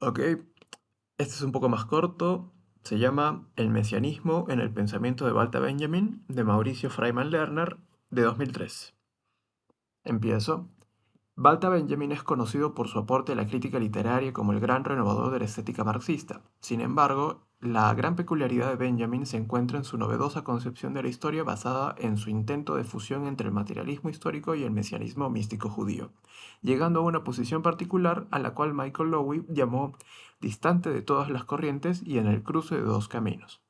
Ok, este es un poco más corto. Se llama El mesianismo en el pensamiento de Walter Benjamin, de Mauricio Freiman Lerner, de 2003. Empiezo. Walter Benjamin es conocido por su aporte a la crítica literaria como el gran renovador de la estética marxista. Sin embargo, la gran peculiaridad de Benjamin se encuentra en su novedosa concepción de la historia basada en su intento de fusión entre el materialismo histórico y el mesianismo místico judío, llegando a una posición particular a la cual Michael Lowy llamó distante de todas las corrientes y en el cruce de dos caminos.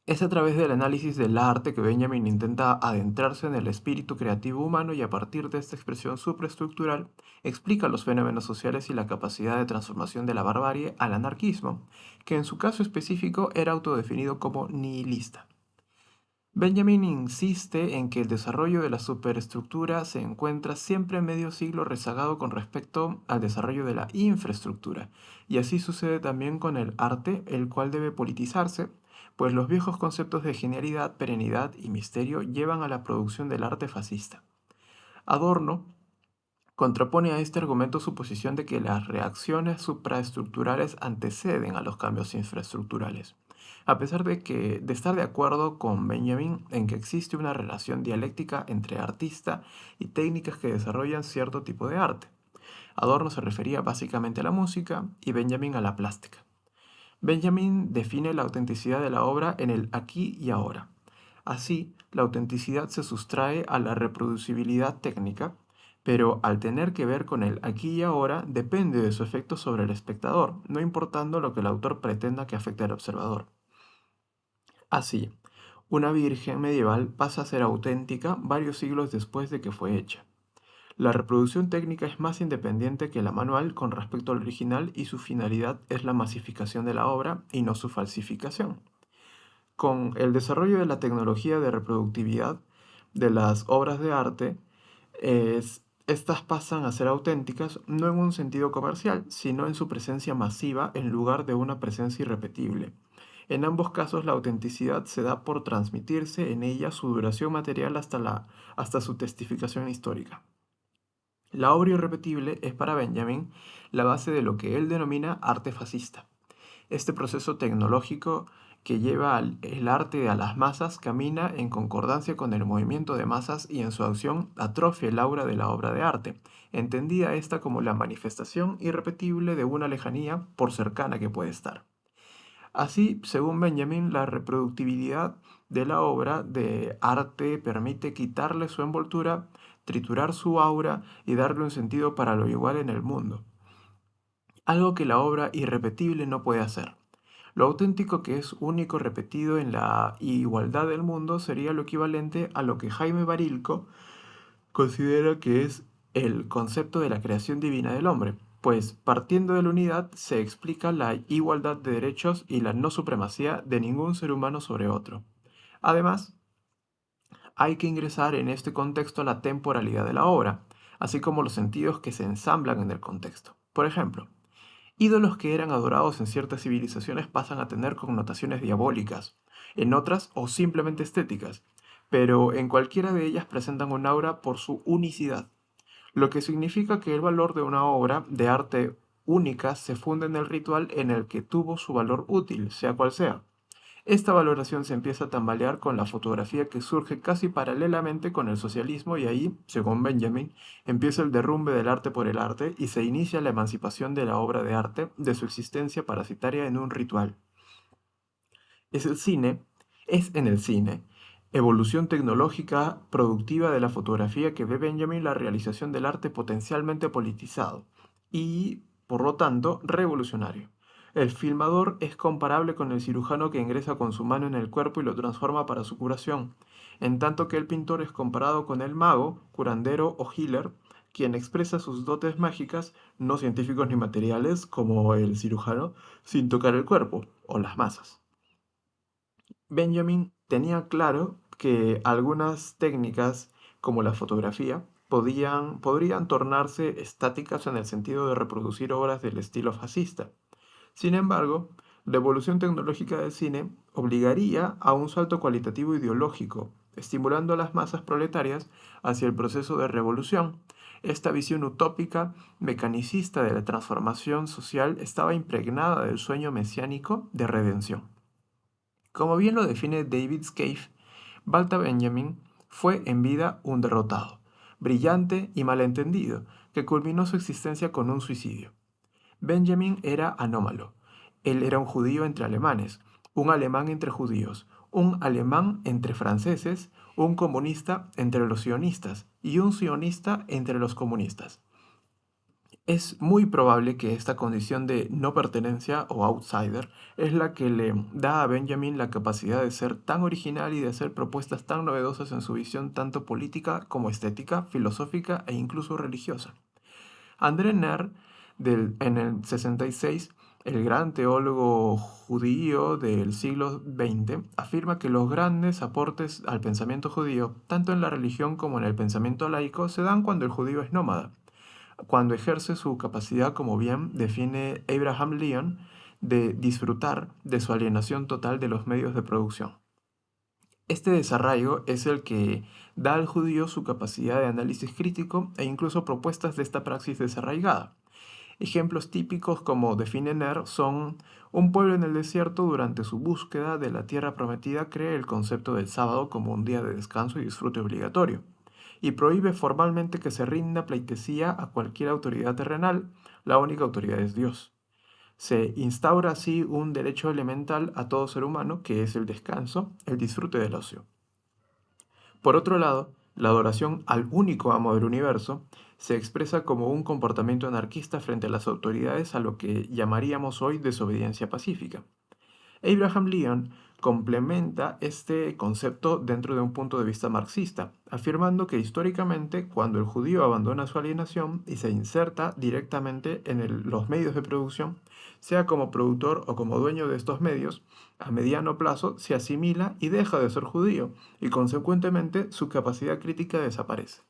Es a través del análisis del arte que Benjamin intenta adentrarse en el espíritu creativo humano y a partir de esta expresión supraestructural explica los fenómenos sociales y la capacidad de transformación de la barbarie al anarquismo, que en su caso específico era autodefinido como nihilista. Benjamin insiste en que el desarrollo de la superestructura se encuentra siempre medio siglo rezagado con respecto al desarrollo de la infraestructura, y así sucede también con el arte, el cual debe politizarse, pues los viejos conceptos de genialidad, perenidad y misterio llevan a la producción del arte fascista. Adorno contrapone a este argumento su posición de que las reacciones supraestructurales anteceden a los cambios infraestructurales. A pesar de estar de acuerdo con Benjamin en que existe una relación dialéctica entre artista y técnicas que desarrollan cierto tipo de arte. Adorno se refería básicamente a la música y Benjamin a la plástica. Benjamin define la autenticidad de la obra en el aquí y ahora. Así, la autenticidad se sustrae a la reproducibilidad técnica, pero al tener que ver con el aquí y ahora depende de su efecto sobre el espectador, no importando lo que el autor pretenda que afecte al observador. Así, una virgen medieval pasa a ser auténtica varios siglos después de que fue hecha. La reproducción técnica es más independiente que la manual con respecto al original y su finalidad es la masificación de la obra y no su falsificación. Con el desarrollo de la tecnología de reproductividad de las obras de arte, estas pasan a ser auténticas no en un sentido comercial, sino en su presencia masiva en lugar de una presencia irrepetible. En ambos casos, la autenticidad se da por transmitirse en ella su duración material hasta su testificación histórica. La obra irrepetible es para Benjamin la base de lo que él denomina arte fascista. Este proceso tecnológico que lleva el arte a las masas camina en concordancia con el movimiento de masas y en su acción atrofia el aura de la obra de arte, entendida esta como la manifestación irrepetible de una lejanía por cercana que puede estar. Así, según Benjamin, la reproductibilidad de la obra de arte permite quitarle su envoltura, triturar su aura y darle un sentido para lo igual en el mundo, algo que la obra irrepetible no puede hacer. Lo auténtico que es único repetido en la igualdad del mundo sería lo equivalente a lo que Jaime Barilco considera que es el concepto de la creación divina del hombre, pues partiendo de la unidad se explica la igualdad de derechos y la no supremacía de ningún ser humano sobre otro. Además, hay que ingresar en este contexto la temporalidad de la obra, así como los sentidos que se ensamblan en el contexto. Por ejemplo, ídolos que eran adorados en ciertas civilizaciones pasan a tener connotaciones diabólicas, en otras o simplemente estéticas, pero en cualquiera de ellas presentan un aura por su unicidad, lo que significa que el valor de una obra de arte única se funde en el ritual en el que tuvo su valor útil, sea cual sea. Esta valoración se empieza a tambalear con la fotografía que surge casi paralelamente con el socialismo y ahí, según Benjamin, empieza el derrumbe del arte por el arte y se inicia la emancipación de la obra de arte de su existencia parasitaria en un ritual. Es el cine, es en el cine, evolución tecnológica productiva de la fotografía que ve Benjamin la realización del arte potencialmente politizado y, por lo tanto, revolucionario. El filmador es comparable con el cirujano que ingresa con su mano en el cuerpo y lo transforma para su curación, en tanto que el pintor es comparado con el mago, curandero o healer, quien expresa sus dotes mágicas, no científicos ni materiales, como el cirujano, sin tocar el cuerpo o las masas. Benjamin tenía claro que algunas técnicas, como la fotografía, podrían tornarse estáticas en el sentido de reproducir obras del estilo fascista. Sin embargo, la evolución tecnológica del cine obligaría a un salto cualitativo ideológico, estimulando a las masas proletarias hacia el proceso de revolución, Esta visión utópica, mecanicista de la transformación social estaba impregnada del sueño mesiánico de redención. Como bien lo define David Scaife, Walter Benjamin fue en vida un derrotado, brillante y malentendido, que culminó su existencia con un suicidio. Benjamin era anómalo. Él era un judío entre alemanes, un alemán entre judíos, un alemán entre franceses, un comunista entre los sionistas y un sionista entre los comunistas. Es muy probable que esta condición de no pertenencia o outsider es la que le da a Benjamin la capacidad de ser tan original y de hacer propuestas tan novedosas en su visión tanto política como estética, filosófica e incluso religiosa. André Neher, en el 66, el gran teólogo judío del siglo XX, afirma que los grandes aportes al pensamiento judío, tanto en la religión como en el pensamiento laico, se dan cuando el judío es nómada, cuando ejerce su capacidad, como bien define Abraham Leon, de disfrutar de su alienación total de los medios de producción. Este desarraigo es el que da al judío su capacidad de análisis crítico e incluso propuestas de esta praxis desarraigada. Ejemplos típicos, como define Ner, son: un pueblo en el desierto durante su búsqueda de la tierra prometida cree el concepto del sábado como un día de descanso y disfrute obligatorio, y prohíbe formalmente que se rinda pleitesía a cualquier autoridad terrenal. La única autoridad es Dios. Se instaura así un derecho elemental a todo ser humano, que es el descanso, el disfrute del ocio. Por otro lado, la adoración al único amo del universo se expresa como un comportamiento anarquista frente a las autoridades, a lo que llamaríamos hoy desobediencia pacífica. Abraham Leon complementa este concepto dentro de un punto de vista marxista, afirmando que históricamente, cuando el judío abandona su alienación y se inserta directamente en los medios de producción, sea como productor o como dueño de estos medios, a mediano plazo se asimila y deja de ser judío, y consecuentemente su capacidad crítica desaparece.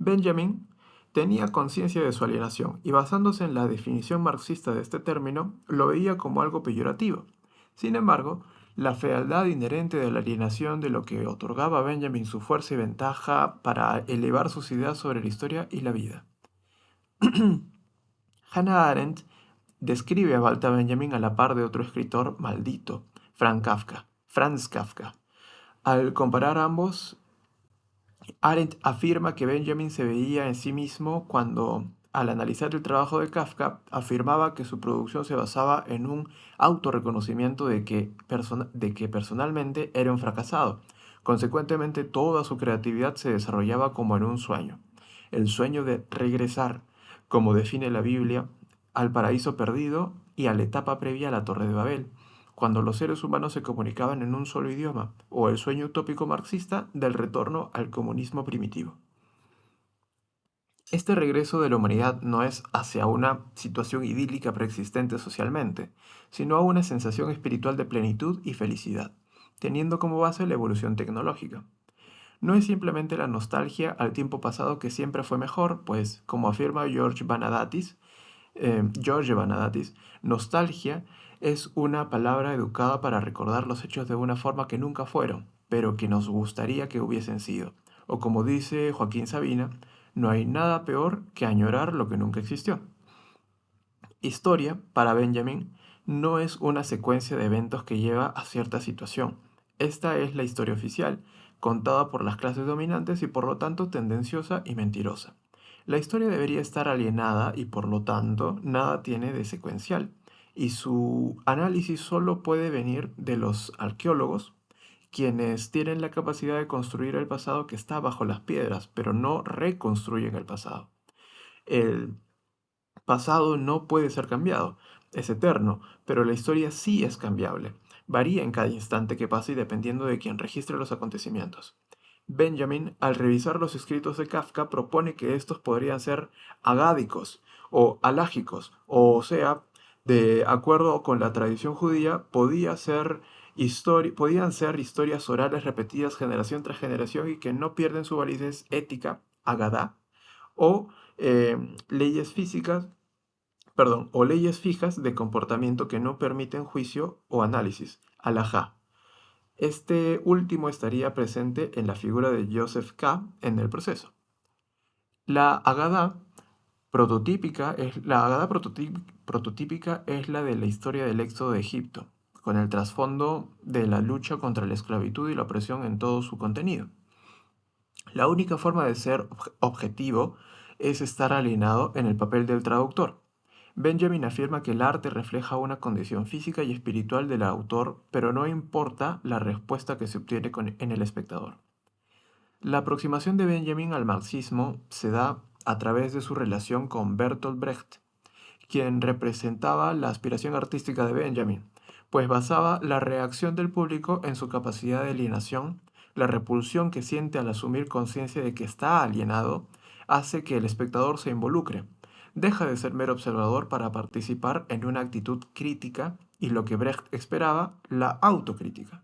Benjamin tenía conciencia de su alienación y, basándose en la definición marxista de este término, lo veía como algo peyorativo. Sin embargo, la fealdad inherente de la alienación, de lo que otorgaba a Benjamin su fuerza y ventaja para elevar sus ideas sobre la historia y la vida. Hannah Arendt describe a Walter Benjamin a la par de otro escritor maldito, Franz Kafka. Al comparar a ambos, Arendt afirma que Benjamin se veía en sí mismo cuando, al analizar el trabajo de Kafka, afirmaba que su producción se basaba en un autorreconocimiento de que personalmente era un fracasado. Consecuentemente, toda su creatividad se desarrollaba como en un sueño, el sueño de regresar, como define la Biblia, al paraíso perdido y a la etapa previa a la Torre de Babel, cuando los seres humanos se comunicaban en un solo idioma, o el sueño utópico marxista del retorno al comunismo primitivo. Este regreso de la humanidad no es hacia una situación idílica preexistente socialmente, sino a una sensación espiritual de plenitud y felicidad, teniendo como base la evolución tecnológica. No es simplemente la nostalgia al tiempo pasado que siempre fue mejor, pues, como afirma George Vanadatis, nostalgia es una palabra educada para recordar los hechos de una forma que nunca fueron, pero que nos gustaría que hubiesen sido. O como dice Joaquín Sabina, no hay nada peor que añorar lo que nunca existió. Historia, para Benjamin, no es una secuencia de eventos que lleva a cierta situación. Esta es la historia oficial, contada por las clases dominantes y por lo tanto tendenciosa y mentirosa. La historia debería estar alienada y por lo tanto nada tiene de secuencial, y su análisis solo puede venir de los arqueólogos, quienes tienen la capacidad de construir el pasado que está bajo las piedras, pero no reconstruyen el pasado. El pasado no puede ser cambiado, es eterno, pero la historia sí es cambiable. Varía en cada instante que pasa y dependiendo de quien registre los acontecimientos. Benjamin, al revisar los escritos de Kafka, propone que estos podrían ser agádicos o alágicos, o sea, de acuerdo con la tradición judía, podían ser historias orales repetidas generación tras generación y que no pierden su validez ética, agadá, o leyes físicas, o leyes fijas de comportamiento que no permiten juicio o análisis, alajá. Este último estaría presente en la figura de Joseph K. en el proceso. La Haggadah prototípica es la de la historia del éxodo de Egipto, con el trasfondo de la lucha contra la esclavitud y la opresión en todo su contenido. La única forma de ser objetivo es estar alineado en el papel del traductor. Benjamin afirma que el arte refleja una condición física y espiritual del autor, pero no importa la respuesta que se obtiene en el espectador. La aproximación de Benjamin al marxismo se da a través de su relación con Bertolt Brecht, quien representaba la aspiración artística de Benjamin, pues basaba la reacción del público en su capacidad de alienación. La repulsión que siente al asumir conciencia de que está alienado hace que el espectador se involucre. Deja de ser mero observador para participar en una actitud crítica y lo que Brecht esperaba, la autocrítica.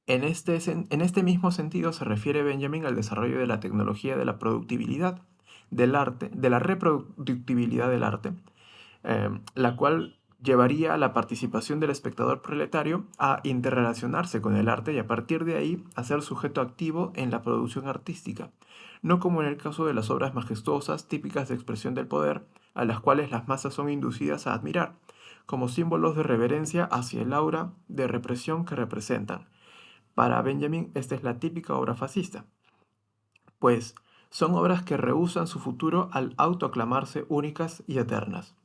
En este mismo sentido se refiere Benjamin al desarrollo de la tecnología de la productibilidad del arte, de la reproductibilidad del arte, la cual llevaría a la participación del espectador proletario a interrelacionarse con el arte y a partir de ahí a ser sujeto activo en la producción artística, no como en el caso de las obras majestuosas típicas de expresión del poder, a las cuales las masas son inducidas a admirar, como símbolos de reverencia hacia el aura de represión que representan. Para Benjamin, esta es la típica obra fascista, pues son obras que rehúsan su futuro al autoaclamarse únicas y eternas.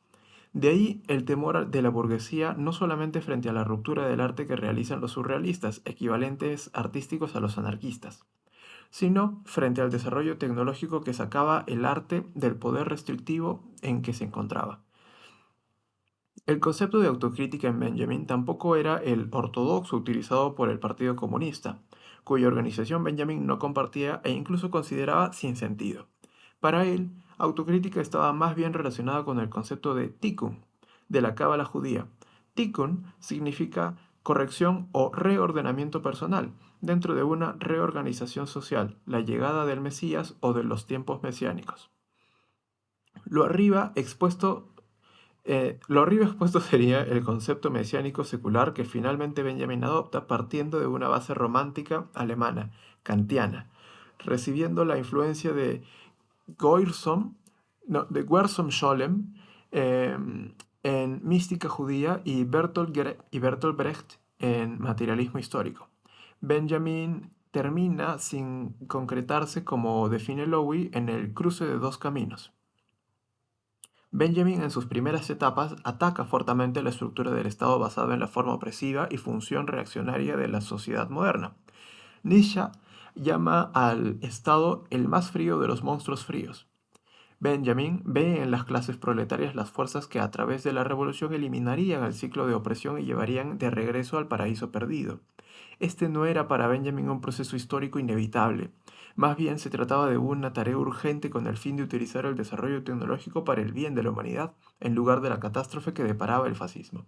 De ahí el temor de la burguesía no solamente frente a la ruptura del arte que realizan los surrealistas, equivalentes artísticos a los anarquistas, sino frente al desarrollo tecnológico que sacaba el arte del poder restrictivo en que se encontraba. El concepto de autocrítica en Benjamin tampoco era el ortodoxo utilizado por el Partido Comunista, cuya organización Benjamin no compartía e incluso consideraba sin sentido. Para él, autocrítica estaba más bien relacionada con el concepto de tikkun, de la cábala judía. Tikkun significa corrección o reordenamiento personal dentro de una reorganización social, la llegada del Mesías o de los tiempos mesiánicos. Lo arriba expuesto lo arriba expuesto sería el concepto mesiánico secular que finalmente Benjamin adopta partiendo de una base romántica alemana, kantiana, recibiendo la influencia de de Gershom Scholem en mística judía y Bertolt Brecht en materialismo histórico. Benjamin termina sin concretarse como define Lowy en el cruce de dos caminos. Benjamin en sus primeras etapas ataca fuertemente la estructura del Estado basada en la forma opresiva y función reaccionaria de la sociedad moderna. Nietzsche llama al Estado el más frío de los monstruos fríos. Benjamin ve en las clases proletarias las fuerzas que a través de la revolución eliminarían el ciclo de opresión y llevarían de regreso al paraíso perdido. Este no era para Benjamin un proceso histórico inevitable. Más bien se trataba de una tarea urgente con el fin de utilizar el desarrollo tecnológico para el bien de la humanidad, en lugar de la catástrofe que deparaba el fascismo.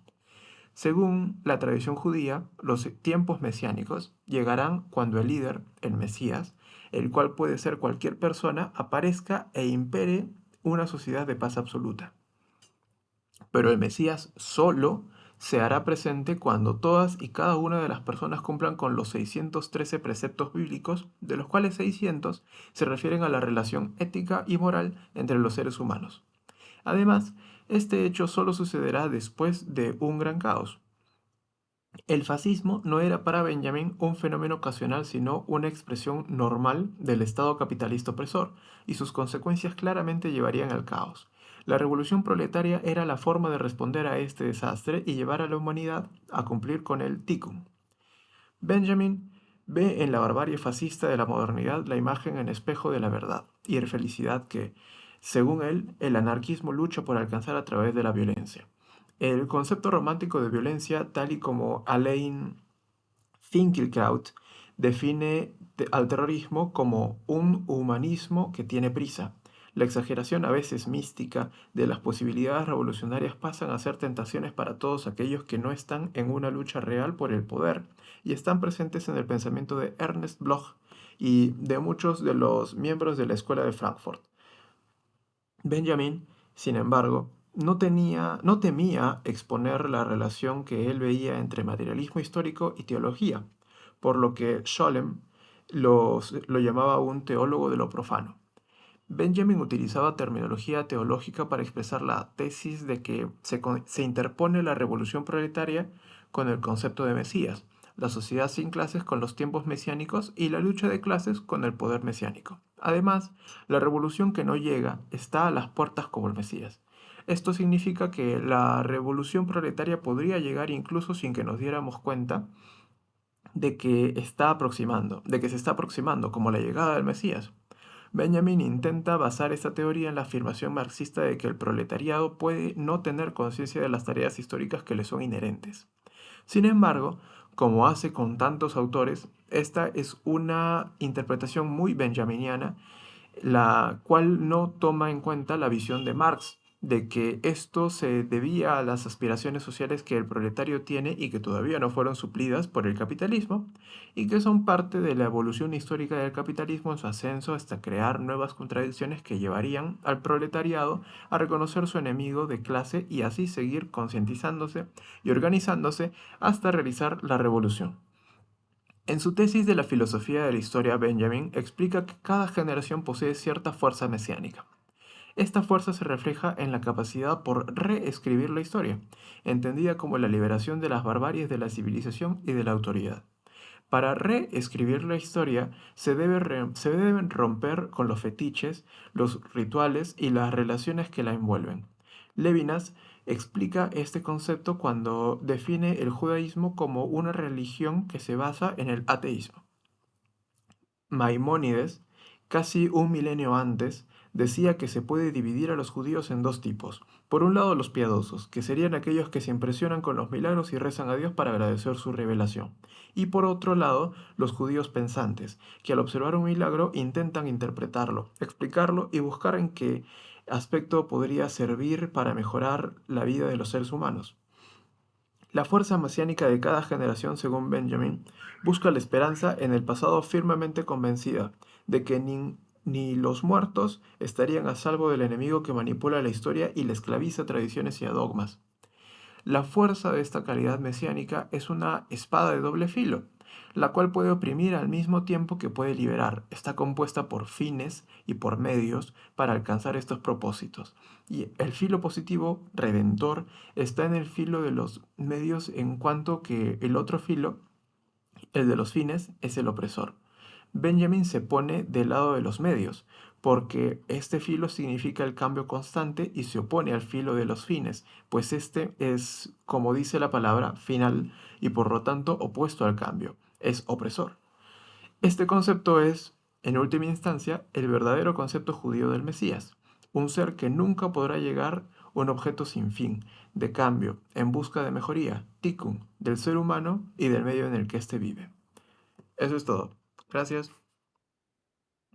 Según la tradición judía, los tiempos mesiánicos llegarán cuando el líder, el Mesías, el cual puede ser cualquier persona, aparezca e impere una sociedad de paz absoluta. Pero el Mesías solo se hará presente cuando todas y cada una de las personas cumplan con los 613 preceptos bíblicos, de los cuales 600 se refieren a la relación ética y moral entre los seres humanos. Además, este hecho solo sucederá después de un gran caos. El fascismo no era para Benjamin un fenómeno ocasional, sino una expresión normal del Estado capitalista opresor, y sus consecuencias claramente llevarían al caos. La revolución proletaria era la forma de responder a este desastre y llevar a la humanidad a cumplir con el tikkun. Benjamin ve en la barbarie fascista de la modernidad la imagen en espejo de la verdad y la felicidad que, según él, el anarquismo lucha por alcanzar a través de la violencia. El concepto romántico de violencia, tal y como Alain Finkielkraut define al terrorismo como un humanismo que tiene prisa. La exageración a veces mística de las posibilidades revolucionarias pasan a ser tentaciones para todos aquellos que no están en una lucha real por el poder y están presentes en el pensamiento de Ernst Bloch y de muchos de los miembros de la Escuela de Frankfurt. Benjamin, sin embargo, no temía exponer la relación que él veía entre materialismo histórico y teología, por lo que Scholem lo llamaba un teólogo de lo profano. Benjamin utilizaba terminología teológica para expresar la tesis de que se interpone la revolución proletaria con el concepto de Mesías, la sociedad sin clases con los tiempos mesiánicos y la lucha de clases con el poder mesiánico. Además, la revolución que no llega está a las puertas como el Mesías. Esto significa que la revolución proletaria podría llegar incluso sin que nos diéramos cuenta de que se está aproximando como la llegada del Mesías. Benjamin intenta basar esta teoría en la afirmación marxista de que el proletariado puede no tener conciencia de las tareas históricas que le son inherentes. Sin embargo, como hace con tantos autores, esta es una interpretación muy benjaminiana, la cual no toma en cuenta la visión de Marx, de que esto se debía a las aspiraciones sociales que el proletario tiene y que todavía no fueron suplidas por el capitalismo, y que son parte de la evolución histórica del capitalismo en su ascenso hasta crear nuevas contradicciones que llevarían al proletariado a reconocer su enemigo de clase y así seguir concientizándose y organizándose hasta realizar la revolución. En su tesis de la filosofía de la historia, Benjamin explica que cada generación posee cierta fuerza mesiánica. Esta fuerza se refleja en la capacidad por reescribir la historia, entendida como la liberación de las barbaries de la civilización y de la autoridad. Para reescribir la historia se deben romper con los fetiches, los rituales y las relaciones que la envuelven. Levinas explica este concepto cuando define el judaísmo como una religión que se basa en el ateísmo. Maimónides, casi un milenio antes, decía que se puede dividir a los judíos en dos tipos. Por un lado, los piadosos, que serían aquellos que se impresionan con los milagros y rezan a Dios para agradecer su revelación. Y por otro lado, los judíos pensantes, que al observar un milagro intentan interpretarlo, explicarlo y buscar en qué aspecto podría servir para mejorar la vida de los seres humanos. La fuerza mesiánica de cada generación, según Benjamin, busca la esperanza en el pasado firmemente convencida de que ni los muertos estarían a salvo del enemigo que manipula la historia y la esclaviza a tradiciones y a dogmas. La fuerza de esta calidad mesiánica es una espada de doble filo, la cual puede oprimir al mismo tiempo que puede liberar. Está compuesta por fines y por medios para alcanzar estos propósitos. Y el filo positivo, redentor, está en el filo de los medios en cuanto que el otro filo, el de los fines, es el opresor. Benjamin se pone del lado de los medios, porque este filo significa el cambio constante y se opone al filo de los fines, pues este es, como dice la palabra, final y por lo tanto opuesto al cambio, es opresor. Este concepto es, en última instancia, el verdadero concepto judío del Mesías, un ser que nunca podrá llegar a un objeto sin fin, de cambio, en busca de mejoría, tikkun, del ser humano y del medio en el que éste vive. Eso es todo. Gracias.